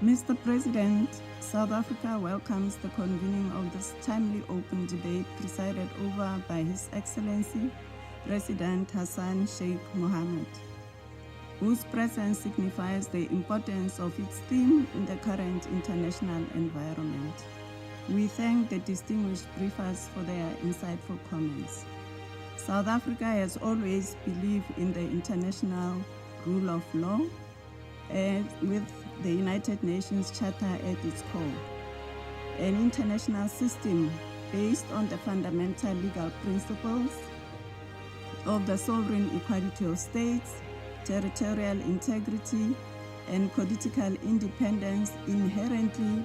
Mr. President, South Africa welcomes the convening of this timely open debate presided over by His Excellency President Hassan Sheikh Mohammed, whose presence signifies the importance of its theme in the current international environment. We thank the distinguished briefers for their insightful comments. South Africa has always believed in the international rule of law with the United Nations Charter at its core, an international system based on the fundamental legal principles of the sovereign equality of states, territorial integrity, and political independence inherently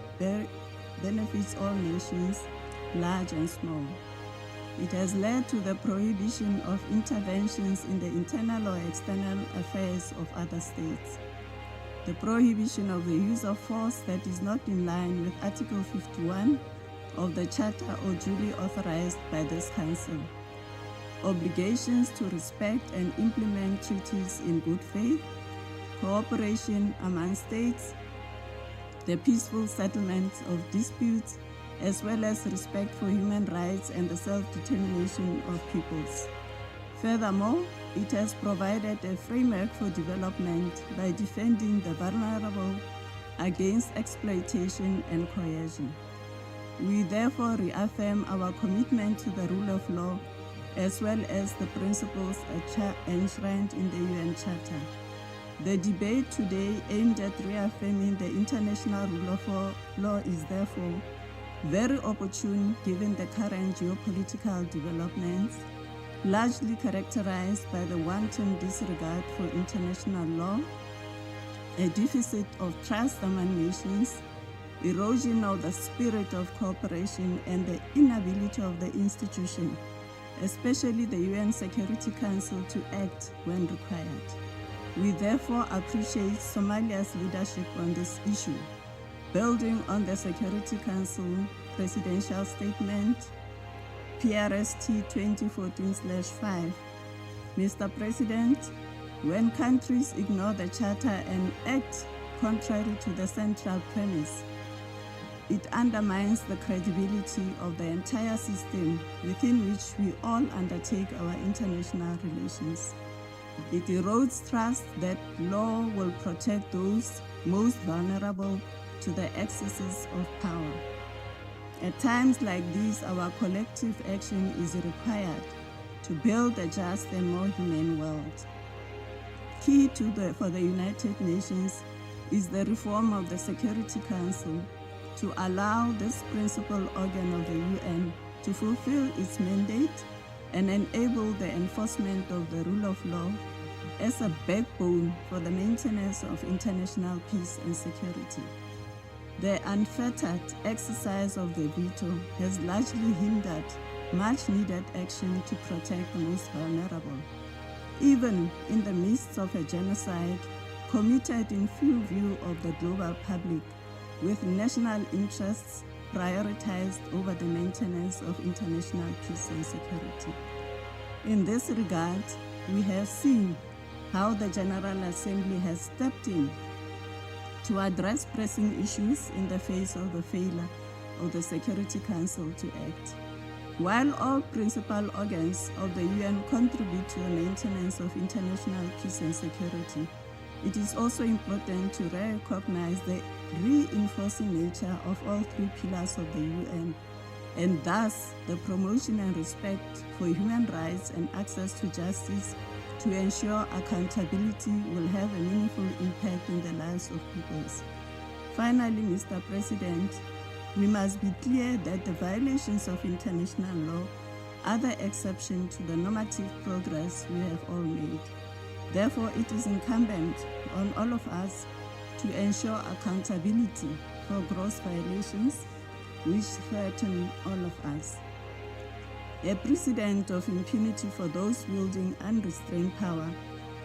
benefits all nations, large and small. It has led to the prohibition of interventions in the internal or external affairs of other states, the prohibition of the use of force that is not in line with Article 51 of the Charter or duly authorized by this Council, obligations to respect and implement treaties in good faith, cooperation among states, the peaceful settlement of disputes, as well as respect for human rights and the self-determination of peoples. Furthermore, it has provided a framework for development by defending the vulnerable against exploitation and coercion. We therefore reaffirm our commitment to the rule of law as well as the principles enshrined in the UN Charter. The debate today aimed at reaffirming the international rule of law is therefore very opportune given the current geopolitical developments, largely characterized by the wanton disregard for international law, a deficit of trust among nations, erosion of the spirit of cooperation, and the inability of the institution, especially the UN Security Council, to act when required. We therefore appreciate Somalia's leadership on this issue, building on the Security Council Presidential Statement, PRST 2014/5. Mr. President, when countries ignore the Charter and act contrary to the central premise, it undermines the credibility of the entire system within which we all undertake our international relations. It erodes trust that law will protect those most vulnerable to the excesses of power. At times like these, our collective action is required to build a just and more humane world. Key for the United Nations is the reform of the Security Council to allow this principal organ of the UN to fulfill its mandate and enable the enforcement of the rule of law as a backbone for the maintenance of international peace and security. The unfettered exercise of the veto has largely hindered much-needed action to protect the most vulnerable, even in the midst of a genocide committed in full view of the global public, with national interests prioritized over the maintenance of international peace and security. In this regard, we have seen how the General Assembly has stepped in to address pressing issues in the face of the failure of the Security Council to act. While all principal organs of the UN contribute to the maintenance of international peace and security, it is also important to recognize the reinforcing nature of all three pillars of the UN, and thus the promotion and respect for human rights and access to justice to ensure accountability will have a meaningful impact in the lives of peoples. Finally, Mr. President, we must be clear that the violations of international law are the exception to the normative progress we have all made. Therefore, it is incumbent on all of us to ensure accountability for gross violations which threaten all of us. A precedent of impunity for those wielding unrestrained power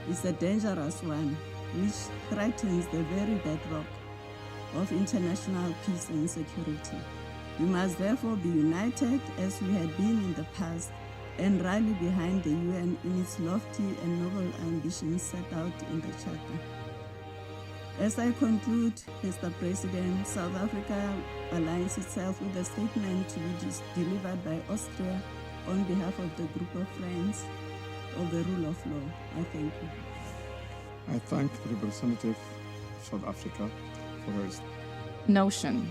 is a dangerous one, which threatens the very bedrock of international peace and security. We must therefore be united as we had been in the past and rally behind the UN in its lofty and noble ambitions set out in the Charter. As I conclude, Mr. President, South Africa aligns itself with the statement to be delivered by Austria on behalf of the group of friends of the rule of law. I thank you. I thank the representative of South Africa for her notion.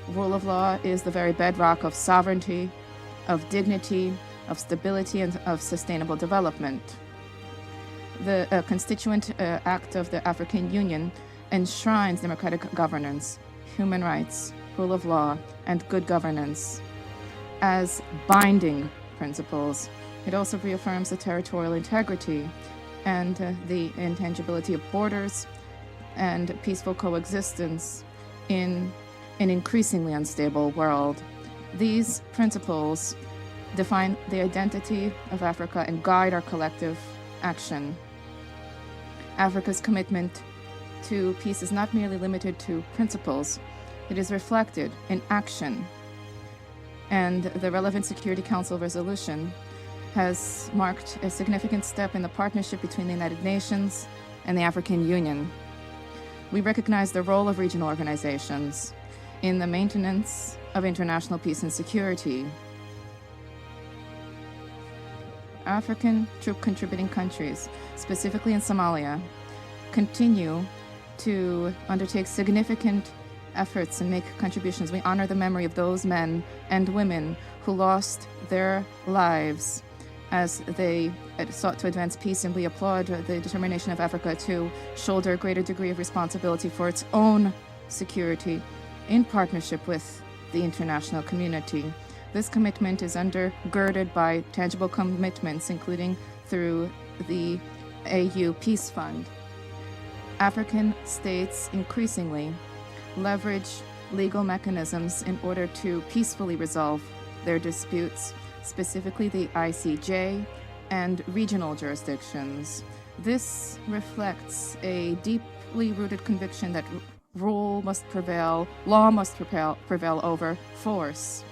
Rule of law is the very bedrock of sovereignty, of dignity, of stability, and of sustainable development. The Constituent Act of the African Union enshrines democratic governance, human rights, rule of law, and good governance as binding principles. It also reaffirms the territorial integrity and the intangibility of borders and peaceful coexistence in an increasingly unstable world. These principles define the identity of Africa and guide our collective action. Africa's commitment to peace is not merely limited to principles, it is reflected in action. And the relevant Security Council resolution has marked a significant step in the partnership between the United Nations and the African Union. We recognize the role of regional organizations in the maintenance of international peace and security. African troop contributing countries, specifically in Somalia, continue to undertake significant efforts and make contributions. We honor the memory of those men and women who lost their lives as they sought to advance peace, and we applaud the determination of Africa to shoulder a greater degree of responsibility for its own security in partnership with the international community. This commitment is undergirded by tangible commitments, including through the AU Peace Fund. African states increasingly leverage legal mechanisms in order to peacefully resolve their disputes, specifically the ICJ and regional jurisdictions. This reflects a deeply rooted conviction that rule must prevail, law must prevail over force.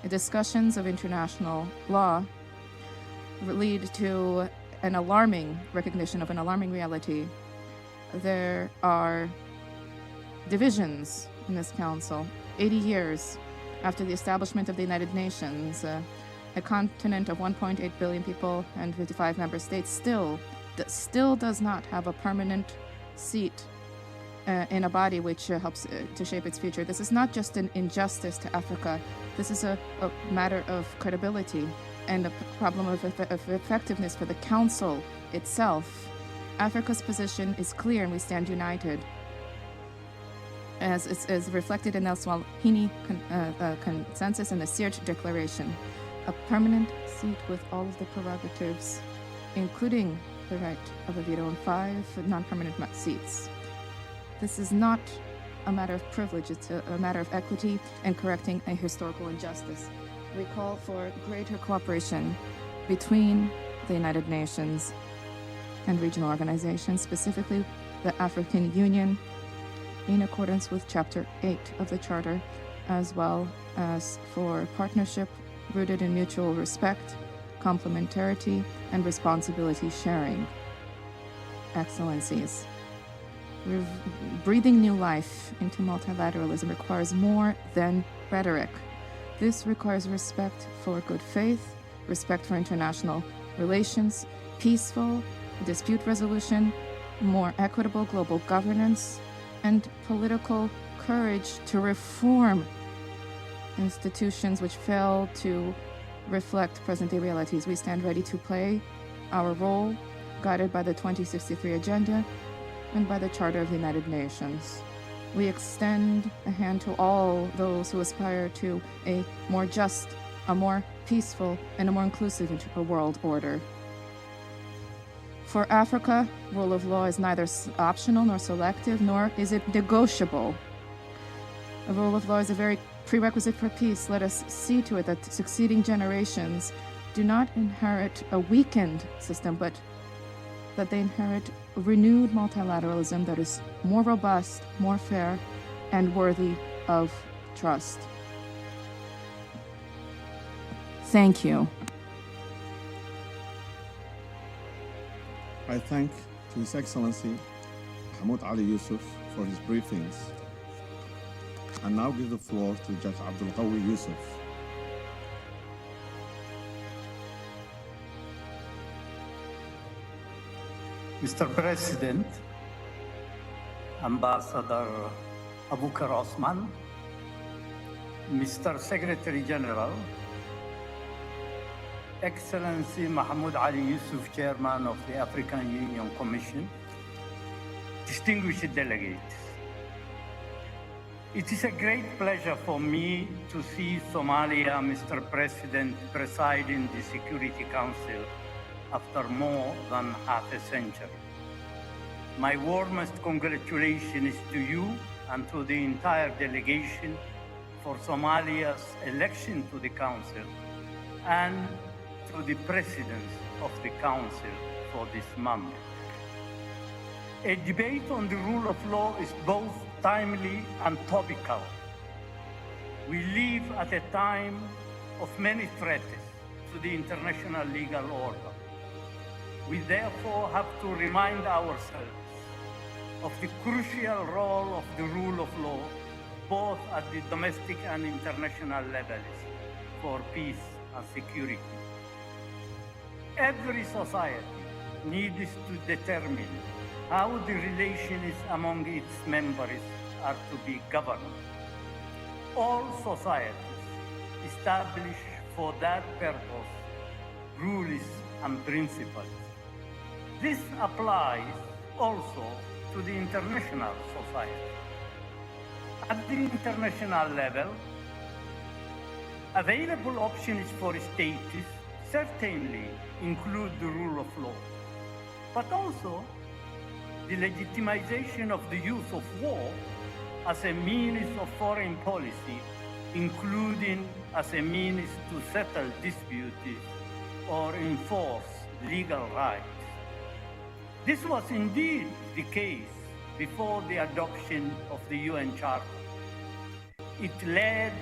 The discussions of international law lead to an alarming recognition of an alarming reality. There are divisions in this council. 80 years after the establishment of the United Nations, a continent of 1.8 billion people and 55 member states still does not have a permanent seat in a body which helps to shape its future. This is not just an injustice to Africa. This is a matter of credibility and a problem of effectiveness for the Council itself. Africa's position is clear, and we stand united, as is reflected in the Swahili consensus and the Sirte Declaration. A permanent seat with all of the prerogatives, including the right of a veto, and 5 non-permanent seats. This is not a matter of privilege, it's a matter of equity and correcting a historical injustice. We call for greater cooperation between the United Nations and regional organizations, specifically the African Union, in accordance with Chapter 8 of the Charter, as well as for partnership rooted in mutual respect, complementarity, and responsibility sharing. Excellencies, breathing new life into multilateralism requires more than rhetoric. This requires respect for good faith, respect for international relations, peaceful dispute resolution, more equitable global governance, and political courage to reform institutions which fail to reflect present-day realities. We stand ready to play our role, guided by the 2063 Agenda and by the Charter of the United Nations. We extend a hand to all those who aspire to a more just, a more peaceful, and a more inclusive world order. For Africa, rule of law is neither optional nor selective, nor is it negotiable. A rule of law is a very prerequisite for peace. Let us see to it that succeeding generations do not inherit a weakened system, but that they inherit renewed multilateralism that is more robust, more fair, and worthy of trust. Thank you. I thank His Excellency Mahmoud Ali Youssouf for his briefings. And now give the floor to Judge Abdul Qawi Youssouf. Mr. President, Ambassador Abubakar Osman, Mr. Secretary General, Excellency Mahmoud Ali Youssouf, Chairman of the African Union Commission, distinguished delegates. It is a great pleasure for me to see Somalia, Mr. President, presiding the Security Council after more than half a century. My warmest congratulations to you and to the entire delegation for Somalia's election to the Council and to the President of the Council for this mandate. A debate on the rule of law is both timely and topical. We live at a time of many threats to the international legal order. We therefore have to remind ourselves of the crucial role of the rule of law, both at the domestic and international levels, for peace and security. Every society needs to determine how the relations among its members are to be governed. All societies establish for that purpose rules and principles. This applies also to the international society. At the international level, available options for states certainly include the rule of law, but also the legitimization of the use of war as a means of foreign policy, including as a means to settle disputes or enforce legal rights. This was indeed the case before the adoption of the UN Charter. It led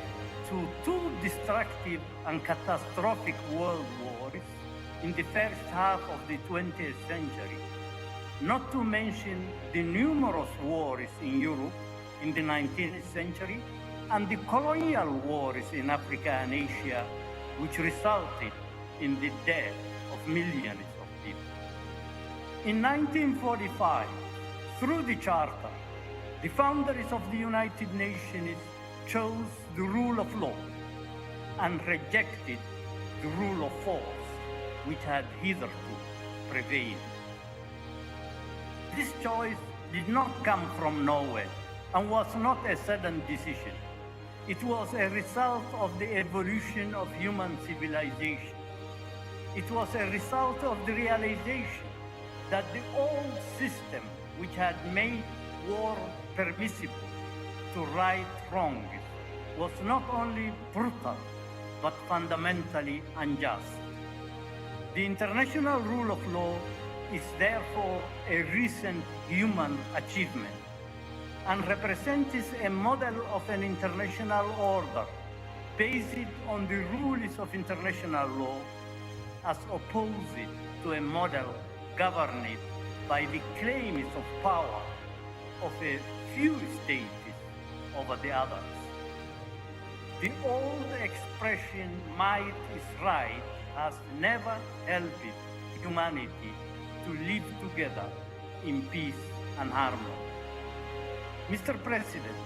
to two destructive and catastrophic world wars in the first half of the 20th century, not to mention the numerous wars in Europe in the 19th century and the colonial wars in Africa and Asia, which resulted in the death of millions of people. In 1945, through the Charter, the founders of the United Nations chose the rule of law and rejected the rule of force, which had hitherto prevailed. This choice did not come from nowhere and was not a sudden decision. It was a result of the evolution of human civilization. It was a result of the realization that the old system, which had made war permissible to right wrongs, was not only brutal, but fundamentally unjust. The international rule of law is therefore a recent human achievement and represents a model of an international order based on the rules of international law, as opposed to a model governed by the claims of power of a few states over the others. The old expression, might is right, has never helped humanity to live together in peace and harmony. Mr. President,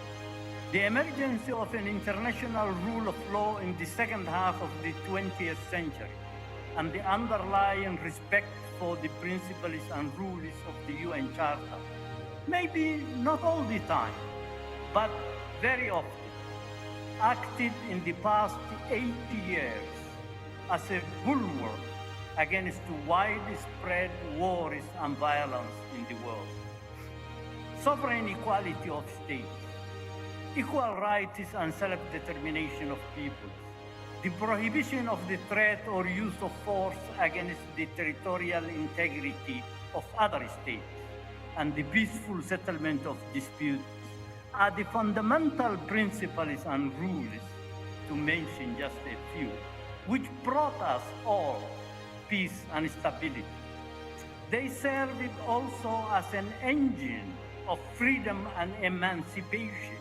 the emergence of an international rule of law in the second half of the 20th century and the underlying respect for the principles and rules of the UN Charter, maybe not all the time, but very often, acted in the past 80 years as a bulwark against widespread wars and violence in the world. Sovereign equality of states, equal rights and self-determination of peoples, the prohibition of the threat or use of force against the territorial integrity of other states, and the peaceful settlement of disputes are the fundamental principles and rules, to mention just a few, which brought us all peace and stability. They served also as an engine of freedom and emancipation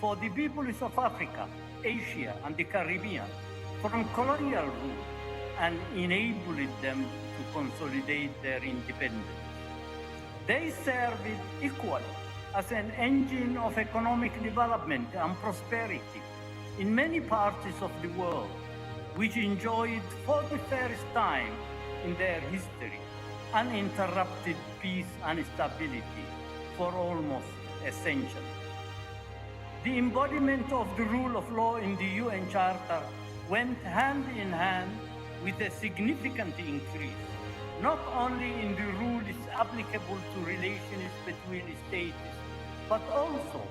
for the peoples of Africa, Asia, and the Caribbean from colonial rule and enabled them to consolidate their independence. They served equally as an engine of economic development and prosperity in many parts of the world, which enjoyed for the first time in their history uninterrupted peace and stability for almost a century. The embodiment of the rule of law in the UN Charter went hand in hand with a significant increase, not only in the rules applicable to relations between states, but also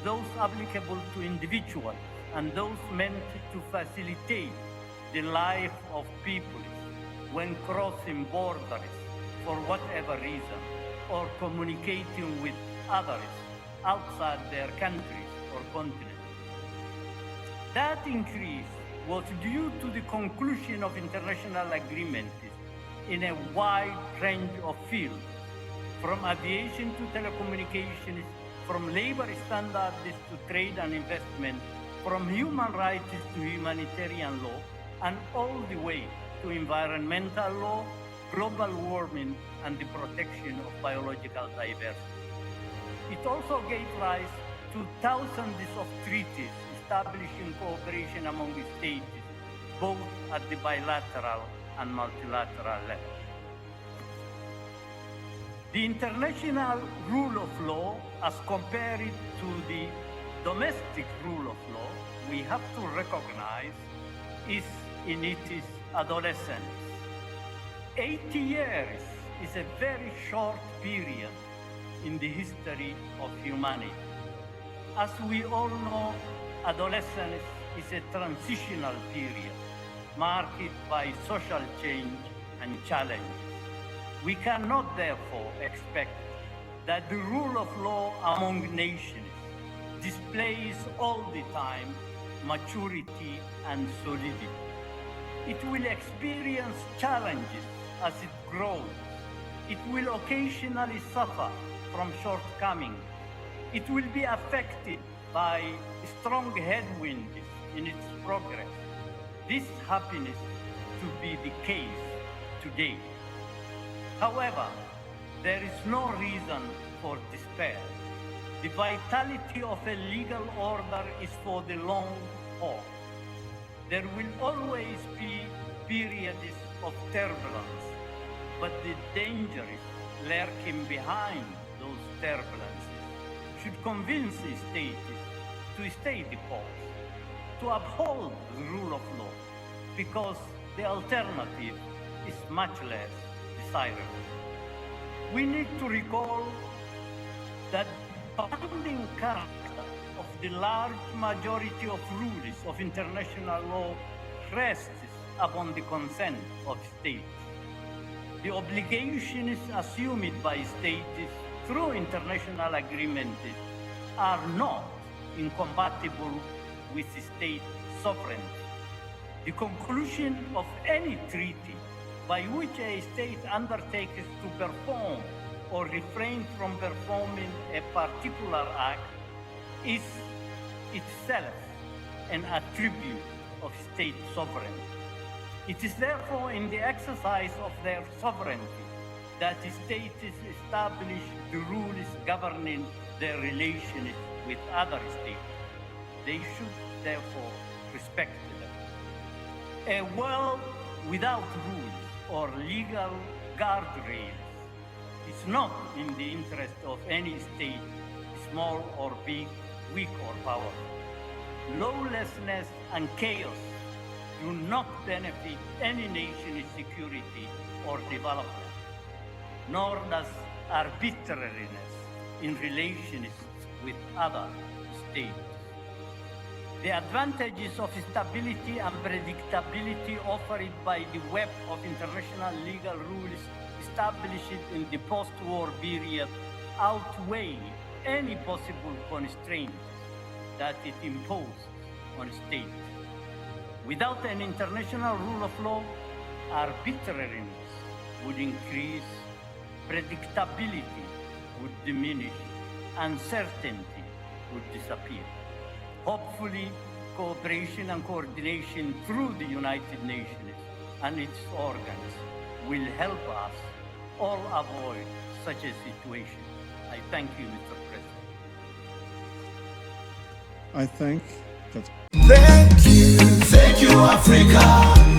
those applicable to individuals and those meant to facilitate the life of people when crossing borders for whatever reason or communicating with others outside their countries or continents. That increase was due to the conclusion of international agreements in a wide range of fields, from aviation to telecommunications, from labor standards to trade and investment, from human rights to humanitarian law, and all the way to environmental law, global warming, and the protection of biological diversity. It also gave rise to thousands of treaties establishing cooperation among the states, both at the bilateral and multilateral level. The international rule of law, as compared to the domestic rule of law, we have to recognize is in its adolescence. 80 years is a very short period in the history of humanity. As we all know, adolescence is a transitional period marked by social change and challenges. We cannot therefore expect that the rule of law among nations displays all the time maturity and solidity. It will experience challenges as it grows. It will occasionally suffer from shortcomings. It will be affected by strong headwinds in its progress. This happens to be the case today. However, there is no reason for despair. The vitality of a legal order is for the long haul. There will always be periods of turbulence, but the dangers lurking behind those turbulences should convince the states to stay the course, to uphold the rule of law, because the alternative is much less desirable. We need to recall that the binding character of the large majority of rules of international law rests upon the consent of states. The obligations assumed by states through international agreements are not incompatible with state sovereignty. The conclusion of any treaty by which a state undertakes to perform or refrain from performing a particular act is itself an attribute of state sovereignty. It is therefore in the exercise of their sovereignty that the states establish the rules governing their relations with other states. They should therefore respect them. A world without rules or legal guardrails is not in the interest of any state, small or big, weak or powerful. Lawlessness and chaos do not benefit any nation's security or development, nor does arbitrariness in relations with other states. The advantages of stability and predictability offered by the web of international legal rules established in the post-war period outweigh any possible constraints that it imposed on states. Without an international rule of law, arbitrariness would increase, predictability would diminish, uncertainty would disappear. Hopefully, cooperation and coordination through the United Nations and its organs will help us all avoid such a situation. I thank you, Mr. President. I thank that. Thank you, Africa.